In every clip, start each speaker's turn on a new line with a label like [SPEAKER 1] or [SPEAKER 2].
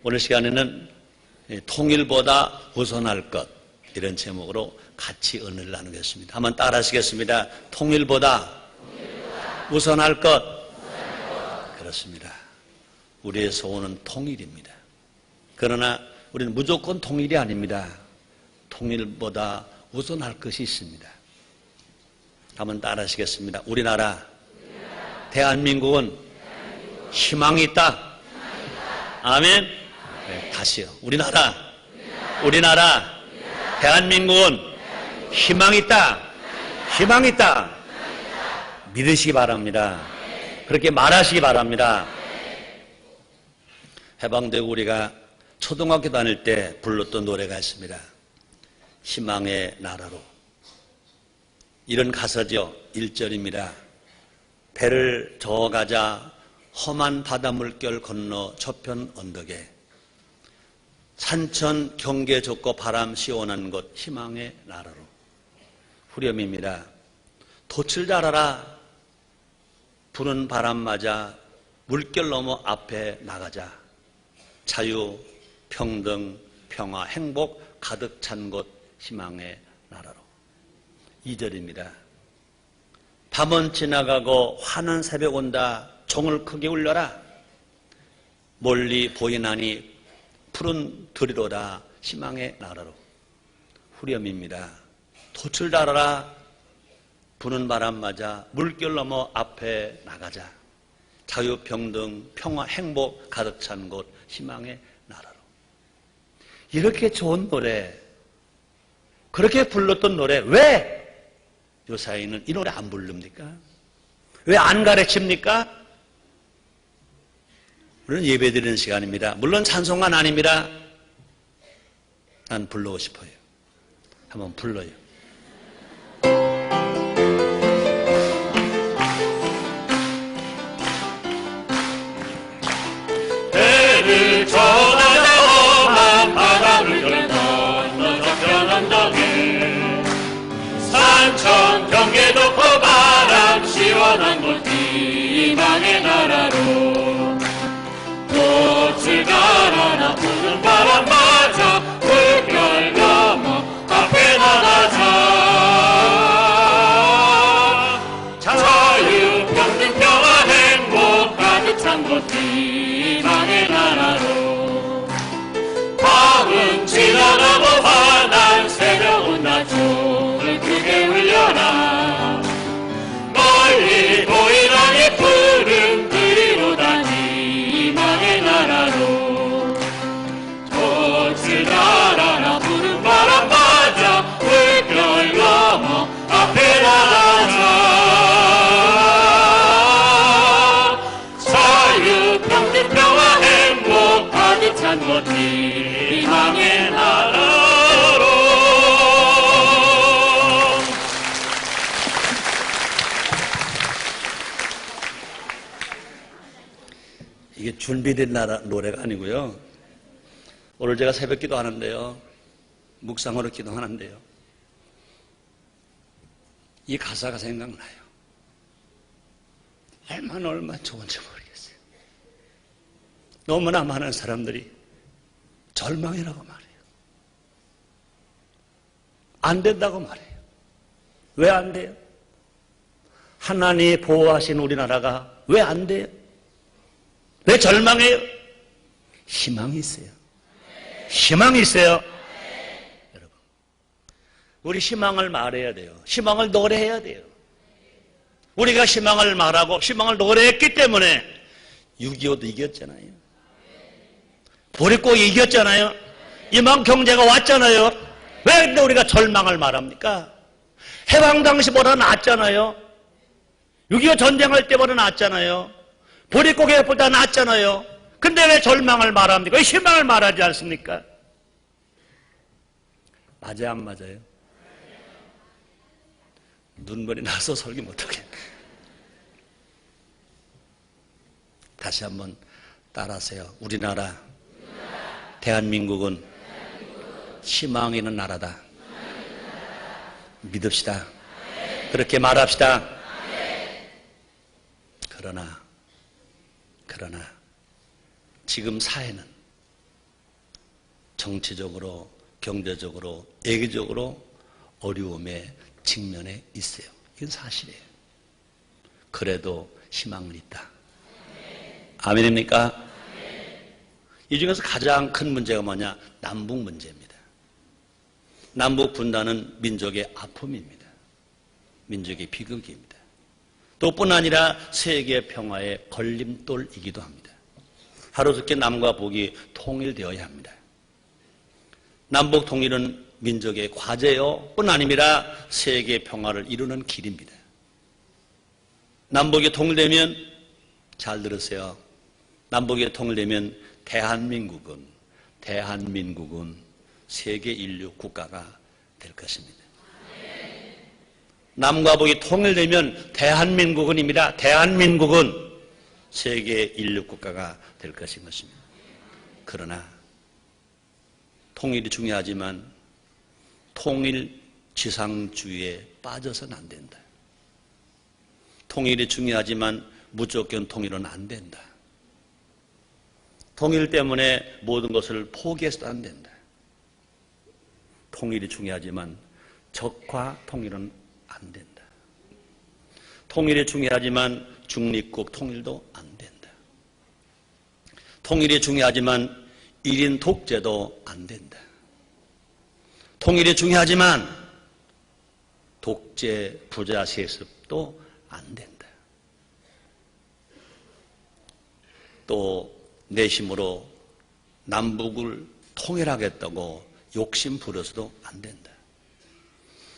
[SPEAKER 1] 오늘 시간에는 통일보다 우선할 것, 이런 제목으로 같이 은혜를 나누겠습니다. 한번 따라 하시겠습니다. 통일보다 우선할 것. 그렇습니다. 우리의 소원은 통일입니다. 그러나 우리는 무조건 통일이 아닙니다. 통일보다 우선할 것이 있습니다. 한번 따라 하시겠습니다. 우리나라, 대한민국은 희망이 있다. 아멘. 네, 다시요. 우리나라, 대한민국은 희망이 있다. 희망이 있다. 믿으시기 바랍니다. 그렇게 말하시기 바랍니다. 해방되고 우리가 초등학교 다닐 때 불렀던 노래가 있습니다. 희망의 나라로. 이런 가사죠. 1절입니다. 배를 저어가자 험한 바다 물결 건너 저편 언덕에 산천 경계 좁고 바람 시원한 곳 희망의 나라로. 후렴입니다. 돛을 달아라 부는 바람 맞아 물결 넘어 앞에 나가자 자유, 평등, 평화, 행복 가득 찬 곳 희망의 나라로. 2절입니다. 밤은 지나가고 환한 새벽 온다 종을 크게 울려라 멀리 보이나니 푸른 들이로다 희망의 나라로. 후렴입니다. 돛을 달아라 부는 바람 맞아 물결 넘어 앞에 나가자 자유, 평등, 평화, 행복 가득 찬 곳 희망의 나라로. 이렇게 좋은 노래, 그렇게 불렀던 노래 왜 요사이는 이 노래 안 부릅니까? 왜 안 가르칩니까? 우리는 예배드리는 시간입니다. 물론 찬송만 아닙니다. 난 부르고 싶어요. 한번 불러요.
[SPEAKER 2] 배를 저어가자 험한 바다를 건너 저편 언덕에 산천 경계 좁고 바람 시원한 곳 희망의 나라로. 돛을 달아라 부는 바람 맞아 물결 넘어 앞에 나가자 자유, 평등, 평화, 행복 가득 찬 곳 희망의 나라로. 밤은 지나가고 환한 새벽 온다 종을 크게 울려라 멀리 보이나니 푸른 들이로다 희망의 나라로. 돛을 달아라 부는 바람 맞아 물결 넘어 앞에 나가자 자유, 평등, 평화, 행복 가득 찬 곳 희망의 나라로.
[SPEAKER 1] 이게 준비된 노래가 아니고요. 오늘 제가 새벽 기도 하는데요. 묵상으로 기도하는데요. 이 가사가 생각나요. 얼마나 좋은지 모르겠어요. 너무나 많은 사람들이 절망이라고 말해요. 안 된다고 말해요. 왜 안 돼요? 하나님이 보호하신 우리나라가 왜 안 돼요? 왜 절망해요? 희망이 있어요. 희망이 있어요. 여러분, 우리 희망을 말해야 돼요. 희망을 노래해야 돼요. 우리가 희망을 말하고 희망을 노래했기 때문에 6.25도 이겼잖아요. 보릿고기 이겼잖아요. 이만 경제가 왔잖아요. 왜 근데 우리가 절망을 말합니까? 해방 당시보다 낫잖아요. 6.25 전쟁할 때보다 낫잖아요. 보릿고개보다 낫잖아요. 근데 왜 절망을 말합니까? 왜 희망을 말하지 않습니까? 맞아요, 안 맞아요? 눈물이 나서 설교 못하게. 다시 한번 따라하세요. 우리나라, 대한민국은 희망이 있는 나라다. 믿읍시다. 그렇게 말합시다. 그러나 지금 사회는 정치적으로, 경제적으로, 외교적으로 어려움에 직면해 있어요. 이건 사실이에요. 그래도 희망은 있다. 아멘입니까? 이 중에서 가장 큰 문제가 뭐냐? 남북 문제입니다. 남북 분단은 민족의 아픔입니다. 민족의 비극입니다. 또 뿐 아니라 세계 평화의 걸림돌이기도 합니다. 하루속히 남과 북이 통일되어야 합니다. 남북 통일은 민족의 과제요 뿐 아니라 세계 평화를 이루는 길입니다. 남북이 통일되면, 잘 들으세요. 남북이 통일되면 대한민국은 세계 인류 국가가 될 것입니다. 남과 북이 통일되면 대한민국은입니다. 대한민국은 세계 인류 국가가 될 것입니다. 그러나 통일이 중요하지만 통일 지상주의에 빠져서는 안 된다. 통일이 중요하지만 무조건 통일은 안 된다. 통일 때문에 모든 것을 포기해서도 안 된다. 통일이 중요하지만 적과 통일은 안 된다. 통일이 중요하지만 중립국 통일도 안 된다. 통일이 중요하지만 1인 독재도 안 된다. 통일이 중요하지만 독재 부자 세습도 안 된다. 또 내심으로 남북을 통일하겠다고 욕심 부려서도 안 된다.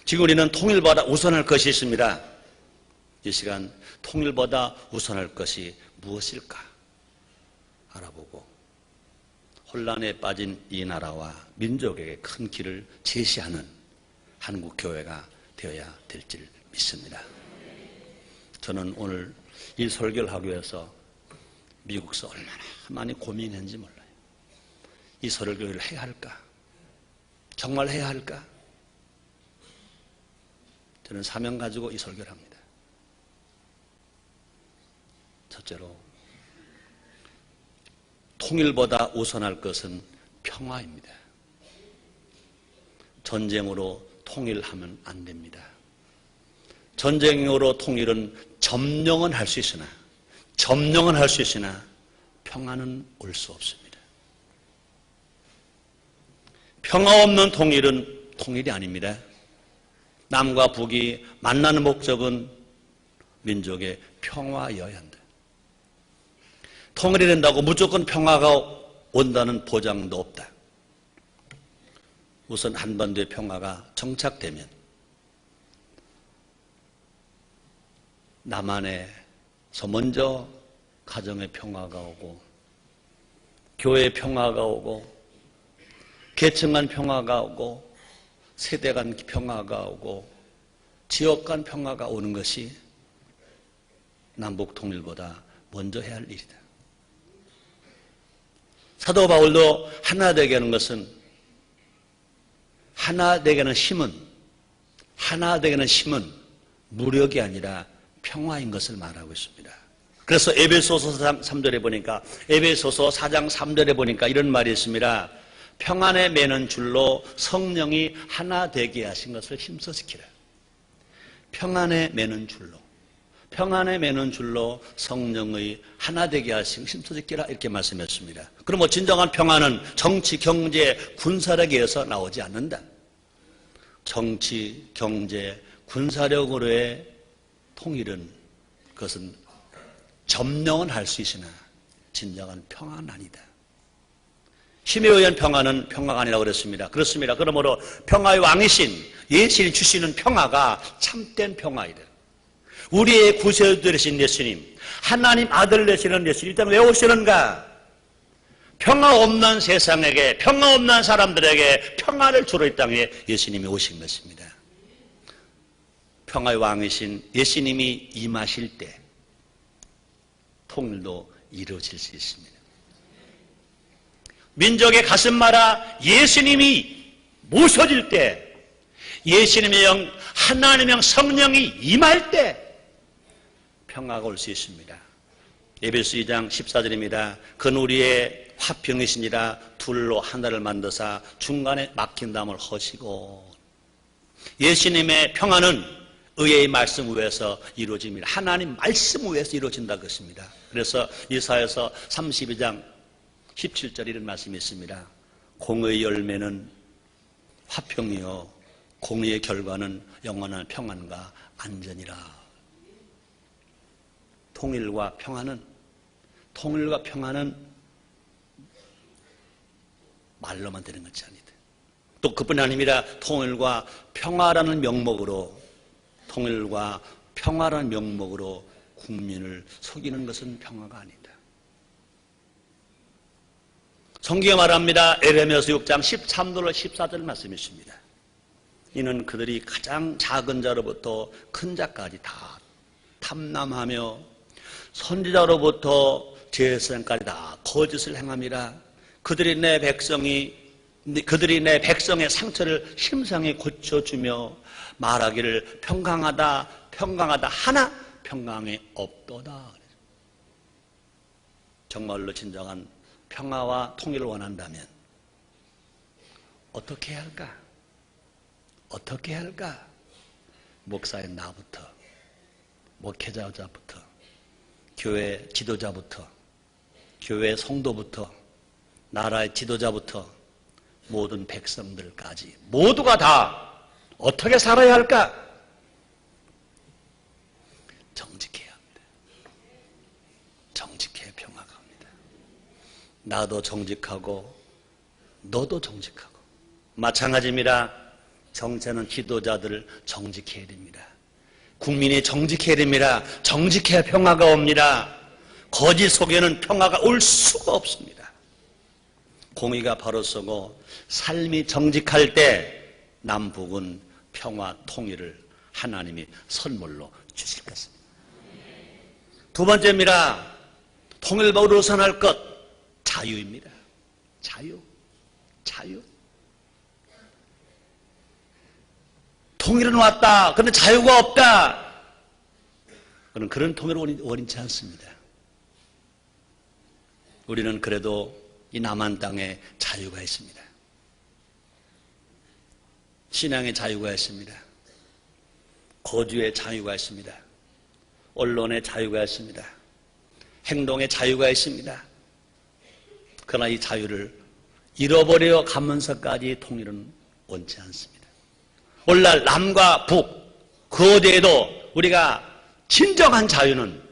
[SPEAKER 1] 지금 우리는 통일보다 우선할 것이 있습니다. 이 시간 통일보다 우선할 것이 무엇일까 알아보고 혼란에 빠진 이 나라와 민족에게 큰 길을 제시하는 한국교회가 되어야 될 줄 믿습니다. 저는 오늘 이 설교를 하기 위해서 미국에서 얼마나 많이 고민했는지 몰라요. 이 설교를 해야 할까? 정말 해야 할까? 저는 사명 가지고 이 설교를 합니다. 첫째로 통일보다 우선할 것은 평화입니다. 전쟁으로 통일하면 안 됩니다. 전쟁으로 통일은 점령은 할 수 있으나 평화는 올 수 없습니다. 평화 없는 통일은 통일이 아닙니다. 남과 북이 만나는 목적은 민족의 평화여야 한다. 통일이 된다고 무조건 평화가 온다는 보장도 없다. 우선 한반도의 평화가 정착되면 남한에서 먼저 가정의 평화가 오고 교회의 평화가 오고 계층 간 평화가 오고 세대 간 평화가 오고 지역 간 평화가 오는 것이 남북 통일보다 먼저 해야 할 일이다. 사도 바울도 하나 되게 하는 것은 하나 되게 하는 힘은 무력이 아니라 평화인 것을 말하고 있습니다. 그래서 에베소서 3절에 보니까 에베소서 4장 3절에 보니까 이런 말이 있습니다. 평안에 매는 줄로 성령이 하나 되게 하신 것을 힘써지키라. 평안에 매는 줄로 성령의 하나 되게 하신 힘써지키라 이렇게 말씀했습니다. 그럼 진정한 평안은 정치, 경제, 군사력에 의해서 나오지 않는다. 정치, 경제, 군사력으로의 통일은 그것은 점령은 할 수 있으나 진정한 평안은 아니다. 힘에 의한 평화는 평화가 아니라고 그랬습니다. 그렇습니다. 그러므로 평화의 왕이신 예수님이 주시는 평화가 참된 평화이다. 우리의 구세주 되신 예수님, 하나님 아들 되시는 예수님, 일단 왜 오시는가? 평화 없는 세상에게, 평화 없는 사람들에게 평화를 주러 이 땅에 예수님이 오신 것입니다. 평화의 왕이신 예수님이 임하실 때 통일도 이루어질 수 있습니다. 민족의 가슴 마라 예수님이 모셔질 때, 예수님의 영, 하나님의 영, 성령이 임할 때 평화가 올 수 있습니다. 에베소 2장 14절입니다. 그는 우리의 화평이시니라 둘로 하나를 만드사 중간에 막힌 담을 허시고. 예수님의 평안은 의의 말씀 위에서 이루어집니다. 하나님 말씀 위에서 이루어진다 그것입니다. 그래서 이사야서 32장 17절 이런 말씀이 있습니다. 공의의 열매는 화평이요 공의의 결과는 영원한 평안과 안전이라. 통일과 평안은 말로만 되는 것이 아니다. 또 그뿐이 아닙니다. 통일과 평화라는 명목으로 국민을 속이는 것은 평화가 아니다. 성경에 말합니다. 에레미야서 6장 13절 14절 말씀이 있습니다. 이는 그들이 가장 작은 자로부터 큰 자까지 다 탐남하며 선지자로부터 제사장까지 다 거짓을 행함이라. 그들이 내 백성의 상처를 심상히 고쳐주며 말하기를 평강하다 하나 평강이 없도다. 정말로 진정한 평화와 통일을 원한다면 어떻게 해야 할까? 목사인 나부터, 목회자부터, 교회 지도자부터, 교회 성도부터, 나라의 지도자부터 모든 백성들까지 모두가 다 어떻게 살아야 할까? 정직해야 합니다. 정직해야 평화가 옵니다. 나도 정직하고 너도 정직하고. 마찬가지입니다. 정체는 지도자들을 정직해야 됩니다. 국민이 정직해야 됩니다. 정직해야 평화가 옵니다. 거짓 속에는 평화가 올 수가 없습니다. 공의가 바로 서고 삶이 정직할 때 남북은 평화 통일을 하나님이 선물로 주실 것입니다. 두 번째입니다. 통일법으로 우선할 것, 자유입니다. 자유. 통일은 왔다. 그런데 자유가 없다. 그런 통일을 원치 않습니다. 우리는 그래도 이 남한 땅에 자유가 있습니다. 신앙의 자유가 있습니다. 거주의 자유가 있습니다. 언론의 자유가 있습니다. 행동의 자유가 있습니다. 그러나 이 자유를 잃어버려 가면서까지 통일은 원치 않습니다. 오늘날 남과 북, 그 어디에도 우리가 진정한 자유는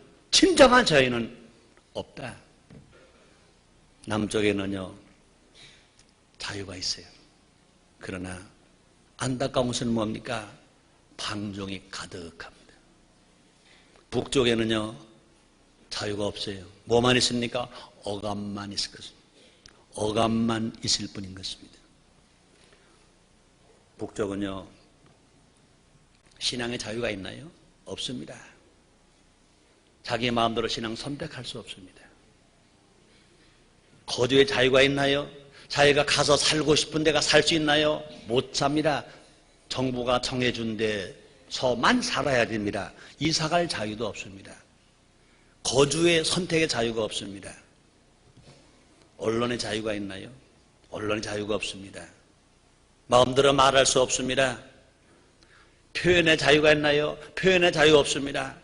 [SPEAKER 1] 없다. 남쪽에는요, 자유가 있어요. 그러나 안타까운 것은 뭡니까? 방종이 가득합니다. 북쪽에는요, 자유가 없어요. 뭐만 있습니까? 억압만 있을 것입니다. 억압만 있을 뿐인 것입니다. 북쪽은요, 신앙의 자유가 있나요? 없습니다. 자기 마음대로 신앙 선택할 수 없습니다. 거주의 자유가 있나요? 자기가 가서 살고 싶은 데가 살 수 있나요? 못 삽니다. 정부가 정해준 데서만 살아야 됩니다. 이사갈 자유도 없습니다. 거주의 선택의 자유가 없습니다. 언론의 자유가 있나요? 언론의 자유가 없습니다. 마음대로 말할 수 없습니다. 표현의 자유가 있나요? 표현의 자유 없습니다.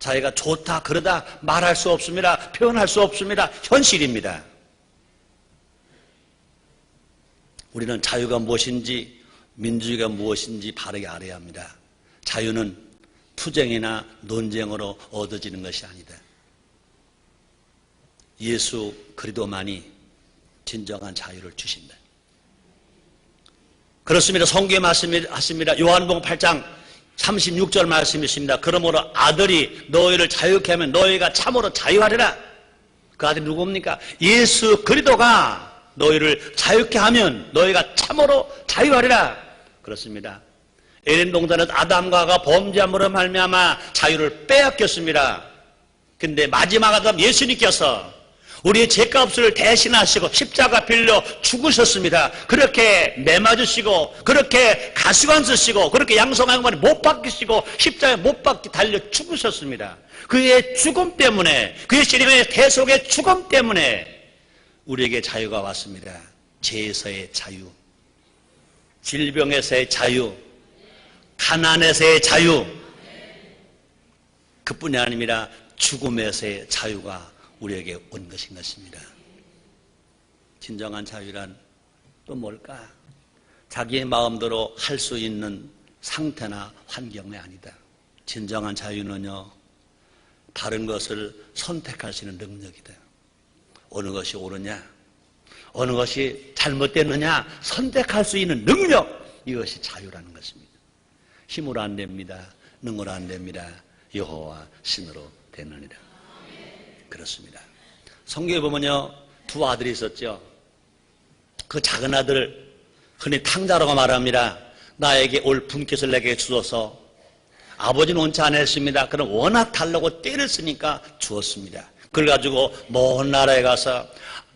[SPEAKER 1] 자기가 좋다 그러다 말할 수 없습니다. 표현할 수 없습니다. 현실입니다. 우리는 자유가 무엇인지, 민주주의가 무엇인지 바르게 알아야 합니다. 자유는 투쟁이나 논쟁으로 얻어지는 것이 아니다. 예수 그리스도만이 진정한 자유를 주신다. 그렇습니다. 성경에 말씀하십니다. 요한복음 8장 36절 말씀이 있습니다. 그러므로 아들이 너희를 자유케 하면 너희가 참으로 자유하리라. 그 아들이 누굽니까? 예수 그리스도가 너희를 자유케 하면 너희가 참으로 자유하리라. 그렇습니다. 에덴 동산에서 아담과 하와가 범죄함으로 말미암아 자유를 빼앗겼습니다. 근데 마지막 아담 예수님께서 우리의 죄값을 대신하시고 십자가 빌려 죽으셨습니다. 그렇게 매맞으시고 그렇게 가시관 쓰시고 그렇게 양성한관에 못 박히시고 십자가에 못 박히 달려 죽으셨습니다. 그의 죽음 때문에, 그의 십자가의 대속의 죽음 때문에 우리에게 자유가 왔습니다. 죄에서의 자유, 질병에서의 자유, 가난에서의 자유, 그뿐이 아닙니다. 죽음에서의 자유가 우리에게 온 것인 것입니다. 진정한 자유란 또 뭘까? 자기의 마음대로 할 수 있는 상태나 환경이 아니다. 진정한 자유는요, 다른 것을 선택할 수 있는 능력이다. 어느 것이 옳으냐, 어느 것이 잘못됐느냐 선택할 수 있는 능력, 이것이 자유라는 것입니다. 힘으로 안 됩니다. 능으로 안 됩니다. 여호와 신으로 되느니라. 그렇습니다. 성경에 보면요, 두 아들이 있었죠. 그 작은 아들, 흔히 탕자라고 말합니다. 나에게 올 분깃을 내게 주어서. 아버지는 원치 않았습니다. 그럼 워낙 달라고 때를 쓰니까 주었습니다. 그걸 가지고 먼 나라에 가서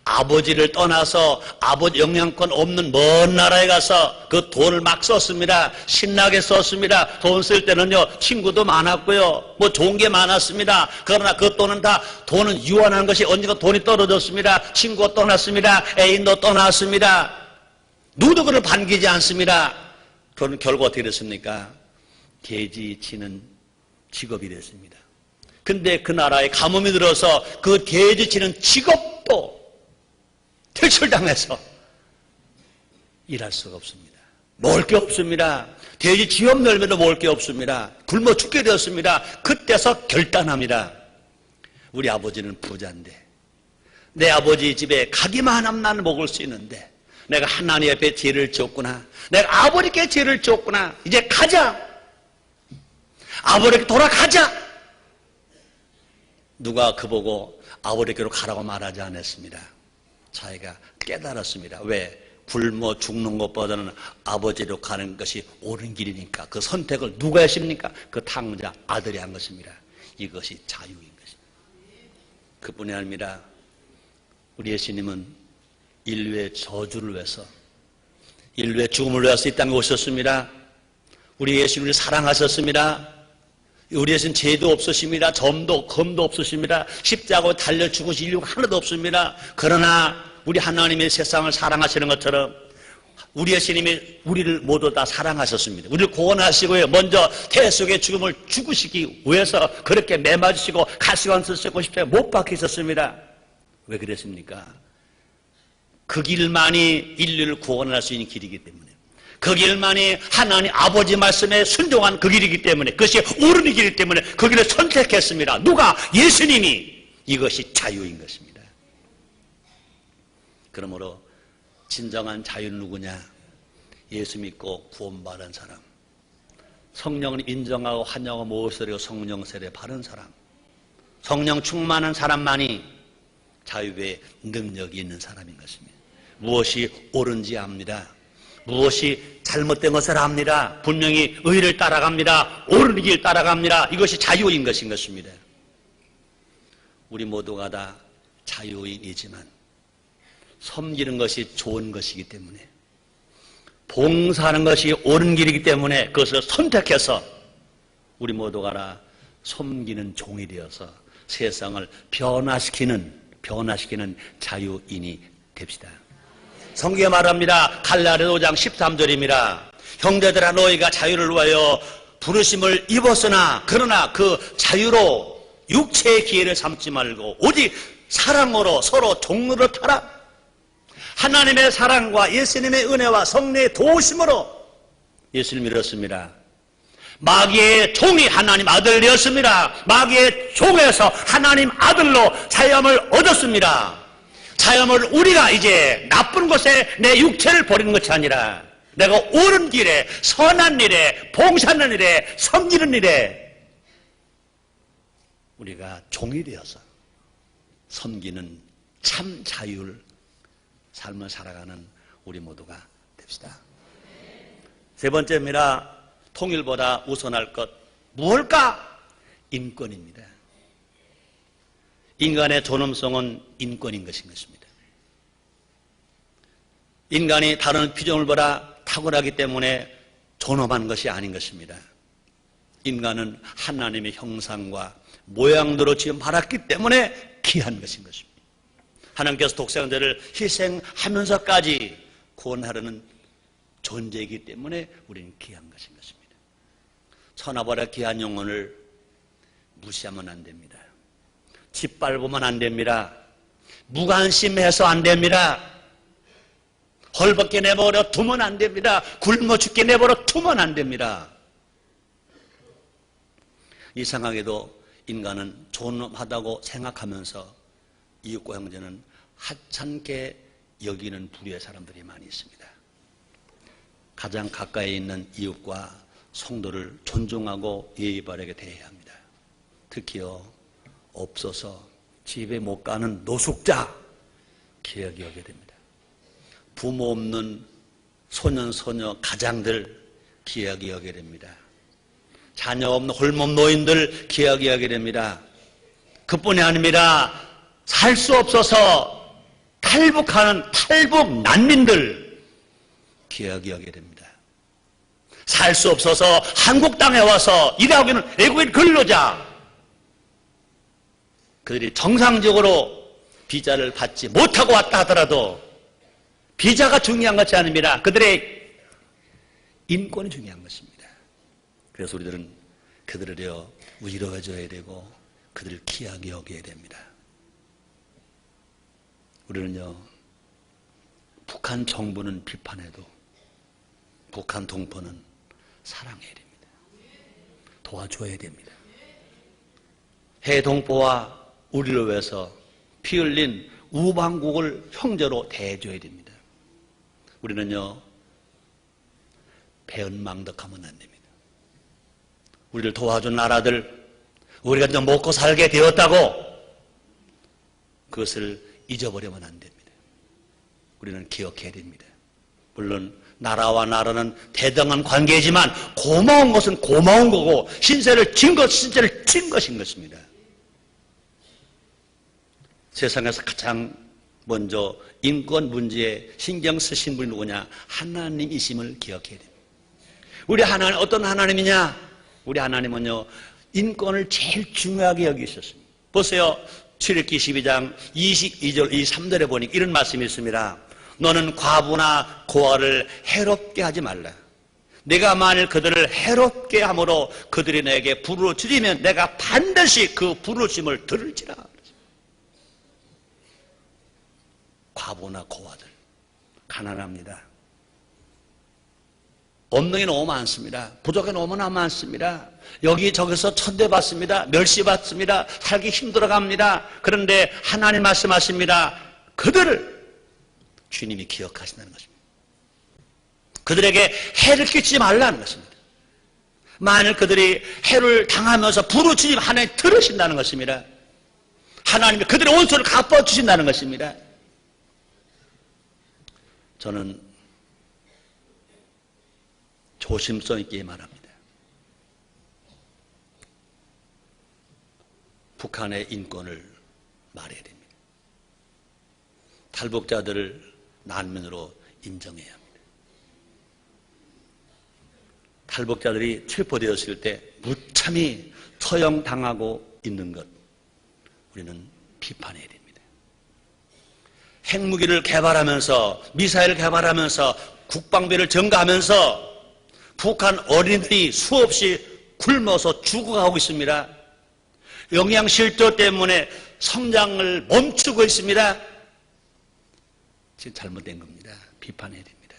[SPEAKER 1] 아버지를 떠나서 아버지 영향권 없는 먼 나라에 가서 그 돈을 막 썼습니다. 신나게 썼습니다. 돈 쓸 때는요, 친구도 많았고요, 뭐 좋은 게 많았습니다. 그러나 그 돈은 다, 돈은 유한한 것이 언젠가 돈이 떨어졌습니다. 친구가 떠났습니다. 애인도 떠났습니다. 누구도 그를 반기지 않습니다. 그런 결과 어떻게 됐습니까? 돼지 치는 직업이 됐습니다. 근데 그 나라에 가뭄이 들어서 그 돼지 치는 직업도 퇴출당해서 일할 수가 없습니다. 먹을 게 없습니다. 돼지 지업 열매도 먹을 게 없습니다. 굶어 죽게 되었습니다. 그때서 결단합니다. 우리 아버지는 부자인데, 내 아버지 집에 가기만 하면 나는 먹을 수 있는데, 내가 하나님 앞에 죄를 지었구나, 내가 아버지께 죄를 지었구나, 이제 가자, 아버지께 돌아가자. 누가 그보고 아버지께로 가라고 말하지 않았습니다. 자기가 깨달았습니다. 왜? 굶어 죽는 것보다는 아버지로 가는 것이 옳은 길이니까. 그 선택을 누가 했습니까? 그 탕자 아들이 한 것입니다. 이것이 자유인 것입니다. 그뿐이 아닙니다. 우리 예수님은 인류의 저주를 위해서, 인류의 죽음을 위해서 이 땅에 오셨습니다. 우리 예수님을 사랑하셨습니다. 우리 예수는 죄도 없으십니다. 점도 검도 없으십니다. 십자가에 달려 죽으신 인류가 하나도 없습니다. 그러나 우리 하나님의 세상을 사랑하시는 것처럼 우리 예수님이 우리를 모두 다 사랑하셨습니다. 우리를 구원하시고요, 먼저 태속의 죽음을 죽으시기 위해서 그렇게 매맞으시고 가시관 쓰시고 십자가에 못 박히셨습니다. 왜 그랬습니까? 그 길만이 인류를 구원할 수 있는 길이기 때문에, 그 길만이 하나님 아버지 말씀에 순종한 그 길이기 때문에, 그것이 옳은 길이기 때문에 그 길을 선택했습니다. 누가? 예수님이. 이것이 자유인 것입니다. 그러므로 진정한 자유는 누구냐? 예수 믿고 구원받은 사람, 성령을 인정하고 환영하고 모습으로 성령 세례 받은 사람, 성령 충만한 사람만이 자유의 능력이 있는 사람인 것입니다. 무엇이 옳은지 압니다. 무엇이 잘못된 것을 압니다. 분명히 의를 따라갑니다. 옳은 길 따라갑니다. 이것이 자유인 것인 것입니다. 우리 모두가 다 자유인이지만 섬기는 것이 좋은 것이기 때문에, 봉사하는 것이 옳은 길이기 때문에 그것을 선택해서 우리 모두가 다 섬기는 종이 되어서 세상을 변화시키는 자유인이 됩시다. 성경에 말합니다. 갈라디아 5장 13절입니다. 형제들아, 너희가 자유를 위하여 부르심을 입었으나 그러나 그 자유로 육체의 기회를 삼지 말고 오직 사랑으로 서로 종로를 타라. 하나님의 사랑과 예수님의 은혜와 성령의 도우심으로 예수님을 믿었습니다. 마귀의 종이 하나님 아들 되었습니다. 마귀의 종에서 하나님 아들로 자유함을 얻었습니다. 자유함을 우리가 이제 나쁜 것에 내 육체를 버리는 것이 아니라 내가 옳은 길에, 선한 일에, 봉사하는 일에, 섬기는 일에 우리가 종이 되어서 섬기는 참 자유를 삶을 살아가는 우리 모두가 됩시다. 세 번째입니다. 통일보다 우선할 것 무엇일까? 인권입니다. 인간의 존엄성은 인권인 것인 것입니다. 인간이 다른 피조물보다 탁월하기 때문에 존엄한 것이 아닌 것입니다. 인간은 하나님의 형상과 모양대로 지금 받았기 때문에 귀한 것인 것입니다. 하나님께서 독생자를 희생하면서까지 구원하려는 존재이기 때문에 우리는 귀한 것인 것입니다. 천하보다 귀한 영혼을 무시하면 안 됩니다. 짓밟으면 안 됩니다. 무관심해서 안 됩니다. 헐벗게 내버려 두면 안 됩니다. 굶어 죽게 내버려 두면 안 됩니다. 이상하게도 인간은 존엄하다고 생각하면서 이웃과 형제는 하찮게 여기는 부류의 사람들이 많이 있습니다. 가장 가까이 있는 이웃과 성도를 존중하고 예의 바르게 대해야 합니다. 특히요, 없어서 집에 못 가는 노숙자 귀하게 여겨야 됩니다. 부모 없는 소년 소녀 가장들 귀하게 여겨야 됩니다. 자녀 없는 홀몸 노인들 귀하게 여겨야 됩니다. 그뿐이 아닙니다. 살 수 없어서 탈북하는 탈북 난민들 귀하게 여겨야 됩니다. 살 수 없어서 한국 땅에 와서 일하고 있는 외국인 근로자, 그들이 정상적으로 비자를 받지 못하고 왔다 하더라도 비자가 중요한 것이 아닙니다. 그들의 인권이 중요한 것입니다. 그래서 우리들은 그들을 위로해줘야 되고 그들을 귀하게 여겨야 됩니다. 우리는요, 북한 정부는 비판해도 북한 동포는 사랑해야 됩니다. 도와줘야 됩니다. 해동포와 우리를 위해서 피 흘린 우방국을 형제로 대해줘야 됩니다. 우리는요, 배은망덕하면 안 됩니다. 우리를 도와준 나라들, 우리가 좀 먹고 살게 되었다고 그것을 잊어버리면 안 됩니다. 우리는 기억해야 됩니다. 물론 나라와 나라는 대등한 관계이지만 고마운 것은 고마운 거고 신세를 진 것인 것입니다. 세상에서 가장 먼저 인권 문제에 신경 쓰신 분이 누구냐? 하나님이심을 기억해야 됩니다. 우리 하나님 어떤 하나님이냐? 우리 하나님은요, 인권을 제일 중요하게 여기셨습니다. 보세요. 출애굽기 12장 22절 23절에 보니까 이런 말씀이 있습니다. 너는 과부나 고아를 해롭게 하지 말라. 내가 만일 그들을 해롭게 함으로 그들이 내게 부르짖으면 내가 반드시 그 부르짖음을 들을지라. 과부나 고아들 가난합니다. 없는 게 너무 많습니다. 부족이 너무나 많습니다. 여기저기서 천대받습니다. 멸시받습니다. 살기 힘들어갑니다. 그런데 하나님 말씀하십니다. 그들을 주님이 기억하신다는 것입니다. 그들에게 해를 끼치지 말라는 것입니다. 만일 그들이 해를 당하면서 부르짖으면 하나님 들으신다는 것입니다. 하나님이 그들의 원수를 갚아주신다는 것입니다. 저는 조심성 있게 말합니다. 북한의 인권을 말해야 됩니다. 탈북자들을 난민으로 인정해야 합니다. 탈북자들이 체포되었을 때 무참히 처형당하고 있는 것, 우리는 비판해야 됩니다. 핵무기를 개발하면서, 미사일을 개발하면서, 국방비를 증가하면서 북한 어린이들이 수없이 굶어서 죽어가고 있습니다. 영양실조 때문에 성장을 멈추고 있습니다. 지금 잘못된 겁니다. 비판해야 됩니다.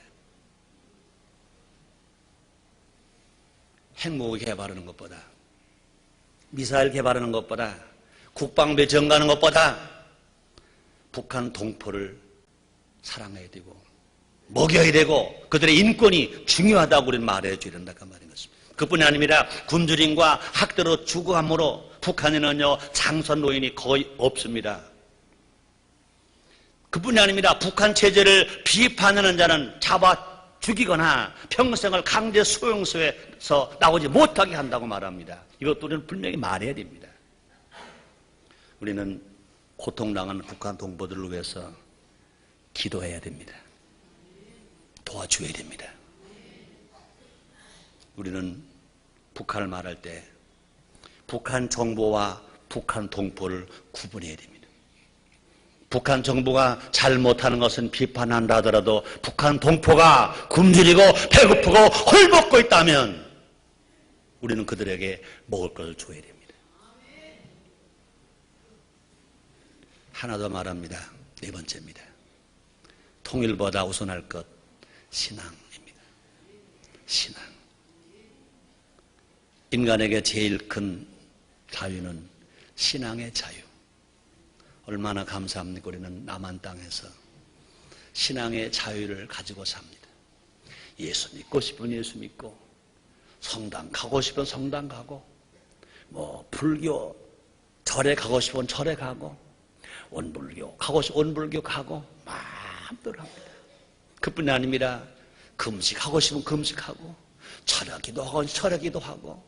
[SPEAKER 1] 핵무기 개발하는 것보다, 미사일 개발하는 것보다, 국방비 증가하는 것보다 북한 동포를 사랑해야 되고 먹여야 되고 그들의 인권이 중요하다고 우리는 말해 줘야 된다고 말인 것입니다. 그뿐이 아닙니다. 굶주림과 학대로 죽어함으로 북한에는요, 장선 노인이 거의 없습니다. 그뿐이 아닙니다. 북한 체제를 비판하는 자는 잡아 죽이거나 평생을 강제 수용소에서 나오지 못하게 한다고 말합니다. 이것도 우리는 분명히 말해야 됩니다. 우리는 고통당하는 북한 동포들을 위해서 기도해야 됩니다. 도와줘야 됩니다. 우리는 북한을 말할 때 북한 정보와 북한 동포를 구분해야 됩니다. 북한 정부가 잘못하는 것은 비판한다 하더라도 북한 동포가 굶주리고 배고프고 헐벗고 있다면 우리는 그들에게 먹을 것을 줘야 됩니다. 하나 더 말합니다. 네 번째입니다. 통일보다 우선할 것, 신앙입니다. 신앙. 인간에게 제일 큰 자유는 신앙의 자유. 얼마나 감사합니까? 우리는 남한 땅에서 신앙의 자유를 가지고 삽니다. 예수 믿고 싶으면 예수 믿고, 성당 가고 싶으면 성당 가고, 불교 절에 가고 싶으면 절에 가고, 원불교 가고 싶으면 원불교 가고, 마음대로 합니다. 그뿐이 아닙니다. 금식하고 싶으면 금식하고, 철야기도 하고 철야기도 하고,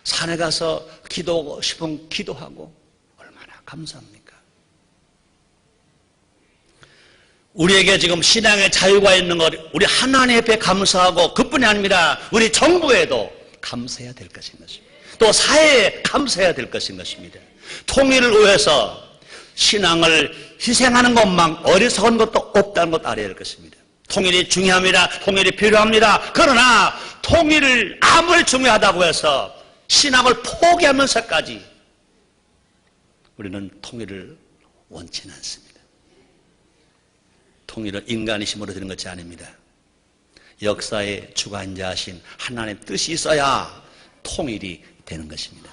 [SPEAKER 1] 산에 가서 기도하고 싶으면 기도하고, 얼마나 감사합니까? 우리에게 지금 신앙의 자유가 있는 것, 우리 하나님 앞에 감사하고, 그뿐이 아닙니다. 우리 정부에도 감사해야 될 것인 것입니다. 또 사회에 감사해야 될 것인 것입니다. 통일을 위해서 신앙을 희생하는 것만 어리석은 것도 없다는 것 알아야 할 것입니다. 통일이 중요합니다. 통일이 필요합니다. 그러나 통일을 아무리 중요하다고 해서 신앙을 포기하면서까지 우리는 통일을 원치는 않습니다. 통일은 인간의 힘으로 되는 것이 아닙니다. 역사의 주관자이신 하나님의 뜻이 있어야 통일이 되는 것입니다.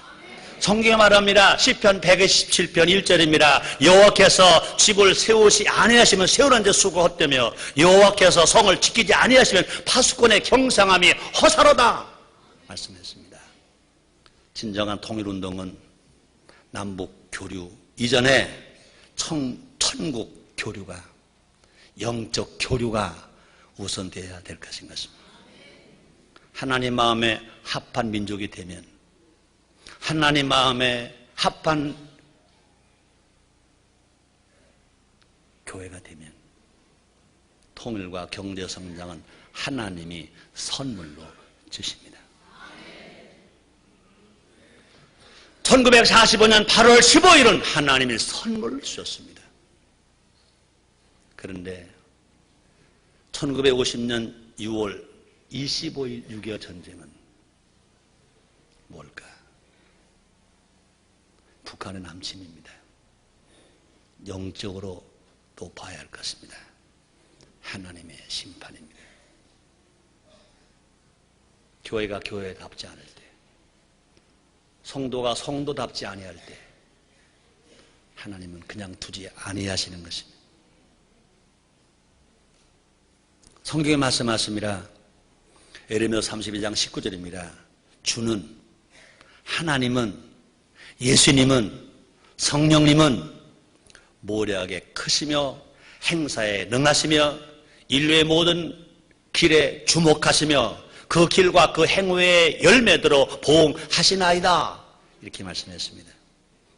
[SPEAKER 1] 성경에 말합니다. 시편 127편 1절입니다. 여호와께서 집을 세우시 아니하시면 세우는 데 수고 헛되며 여호와께서 성을 지키지 아니하시면 파수꾼의 경상함이 허사로다 말씀했습니다. 진정한 통일운동은 남북 교류 이전에 천국 교류가, 영적 교류가 우선되어야 될 것인 것입니다. 하나님 마음에 합한 민족이 되면, 하나님 마음에 합한 교회가 되면 통일과 경제 성장은 하나님이 선물로 주십니다. 1945년 8월 15일은 하나님이 선물을 주셨습니다. 그런데 1950년 6월 25일 6.25 전쟁은 뭘까? 북한의 남침입니다. 영적으로 또 봐야 할 것입니다. 하나님의 심판입니다. 교회가 교회답지 않을 때, 성도가 성도답지 아니할 때 하나님은 그냥 두지 아니하시는 것입니다. 성경에 말씀하십니다. 에레미야 32장 19절입니다. 주는, 하나님은, 예수님은, 성령님은 모략에 크시며 행사에 능하시며 인류의 모든 길에 주목하시며 그 길과 그 행위의 열매대로 보응하시나이다. 이렇게 말씀했습니다.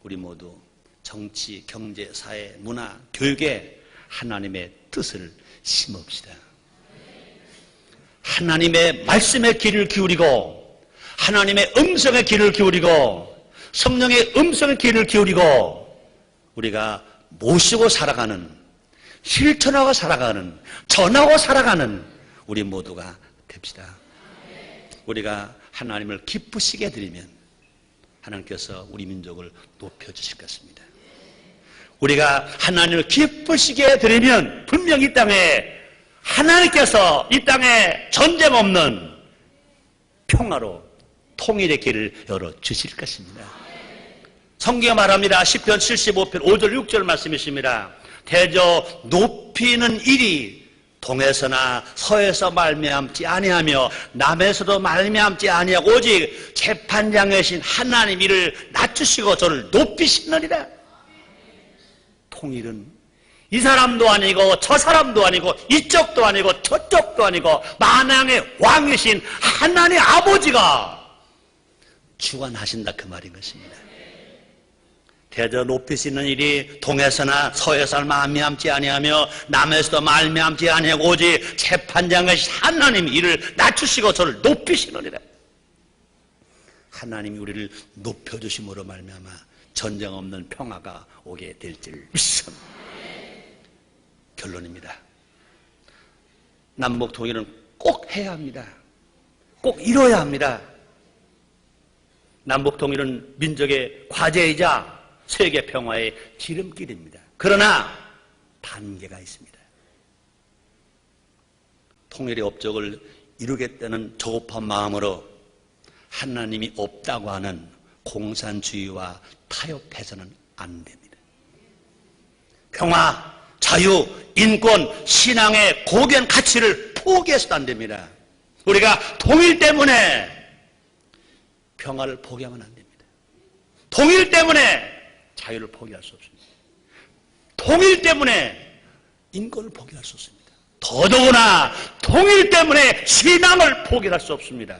[SPEAKER 1] 우리 모두 정치, 경제, 사회, 문화, 교육에 하나님의 뜻을 심읍시다. 하나님의 말씀의 귀를 기울이고, 하나님의 음성의 귀를 기울이고, 성령의 음성의 귀를 기울이고, 우리가 모시고 살아가는, 실천하고 살아가는, 전하고 살아가는 우리 모두가 됩시다. 우리가 하나님을 기쁘시게 해드리면 하나님께서 우리 민족을 높여주실 것입니다. 우리가 하나님을 기쁘시게 해드리면 분명히 이 땅에 하나님께서 이 땅에 전쟁 없는 평화로 통일의 길을 열어주실 것입니다. 성경에 말합니다. 시편 75편 5절 6절 말씀이십니다. 대저 높이는 일이 동에서나 서에서 말미암지 아니하며 남에서도 말미암지 아니하고 오직 재판장이신 하나님 이를 낮추시고 저를 높이시느니라. 통일은 이 사람도 아니고 저 사람도 아니고 이쪽도 아니고 저쪽도 아니고 만왕의 왕이신 하나님 아버지가 주관하신다 그 말인 것입니다. 대저 높이시는 일이 동에서나 서에서 말미암지 아니하며 남에서도 말미암지 아니하고 오직 재판장이신 하나님이 이를 낮추시고 저를 높이시느니라. 하나님이 우리를 높여주심으로 말미암아 전쟁 없는 평화가 오게 될 줄 믿습니다. 결론입니다. 남북 통일은 꼭 해야 합니다. 꼭 이뤄야 합니다. 남북 통일은 민족의 과제이자 세계 평화의 지름길입니다. 그러나 단계가 있습니다. 통일의 업적을 이루겠다는 조급한 마음으로 하나님이 없다고 하는 공산주의와 타협해서는 안 됩니다. 평화, 자유, 인권, 신앙의 고귀한 가치를 포기해서도 안 됩니다. 우리가 통일 때문에 평화를 포기하면 안 됩니다. 통일 때문에 자유를 포기할 수 없습니다. 통일 때문에 인권을 포기할 수 없습니다. 더더구나 통일 때문에 신앙을 포기할 수 없습니다.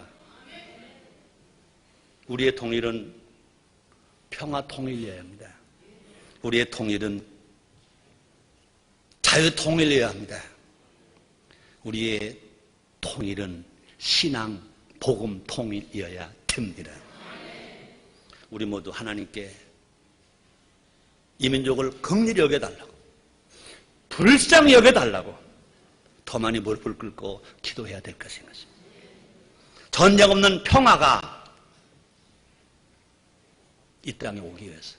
[SPEAKER 1] 우리의 통일은 평화 통일이어야 합니다. 우리의 통일은 자유 통일이어야 합니다. 우리의 통일은 신앙, 복음 통일이어야 됩니다. 우리 모두 하나님께 이 민족을 긍휼히 여겨달라고, 불쌍히 여겨달라고 더 많이 무릎을 꿇고 기도해야 될 것인 것입니다. 전쟁 없는 평화가 이 땅에 오기 위해서,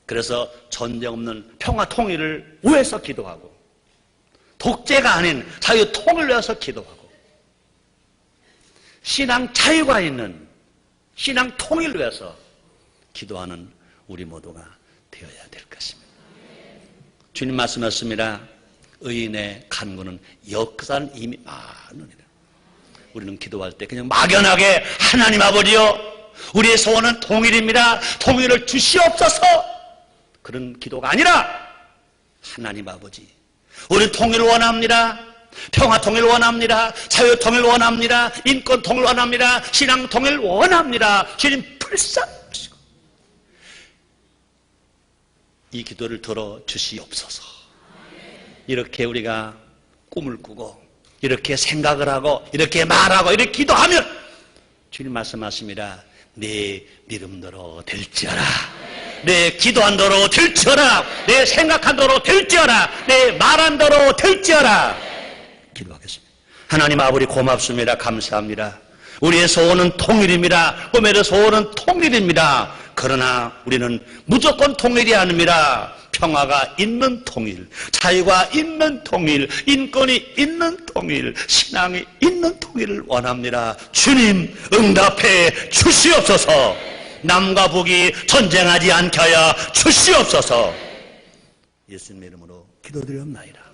[SPEAKER 1] 그래서 전쟁 없는 평화 통일을 위해서 기도하고, 독재가 아닌 자유 통일을 위해서 기도하고, 신앙 자유가 있는 신앙 통일을 위해서 기도하는 우리 모두가 되어야 될 것입니다. 주님 말씀하셨습니다. 의인의 간구는 역사는 이미 많으니라. 우리는 기도할 때 그냥 막연하게 하나님 아버지여, 우리의 소원은 통일입니다. 통일을 주시옵소서. 그런 기도가 아니라 하나님 아버지, 우리는 통일을 원합니다. 평화 통일 원합니다. 자유 통일 원합니다. 인권 통일 원합니다. 신앙 통일 원합니다. 주님 불쌍하시고 이 기도를 들어 주시옵소서. 이렇게 우리가 꿈을 꾸고 이렇게 생각을 하고 이렇게 말하고 이렇게 기도하면 주님 말씀하십니다. 내 믿음대로 될지어라. 내 기도한 대로 될지어라. 내 생각한 대로 될지어라. 내 말한 대로 될지어라. 기도하겠습니다. 하나님 아버지 고맙습니다. 감사합니다. 우리의 소원은 통일입니다. 꿈의 소원은 통일입니다. 그러나 우리는 무조건 통일이 아닙니다. 평화가 있는 통일, 자유가 있는 통일, 인권이 있는 통일, 신앙이 있는 통일을 원합니다. 주님 응답해 주시옵소서. 남과 북이 전쟁하지 않게 하여 주시옵소서. 예수님의 이름으로 기도드렸나이다.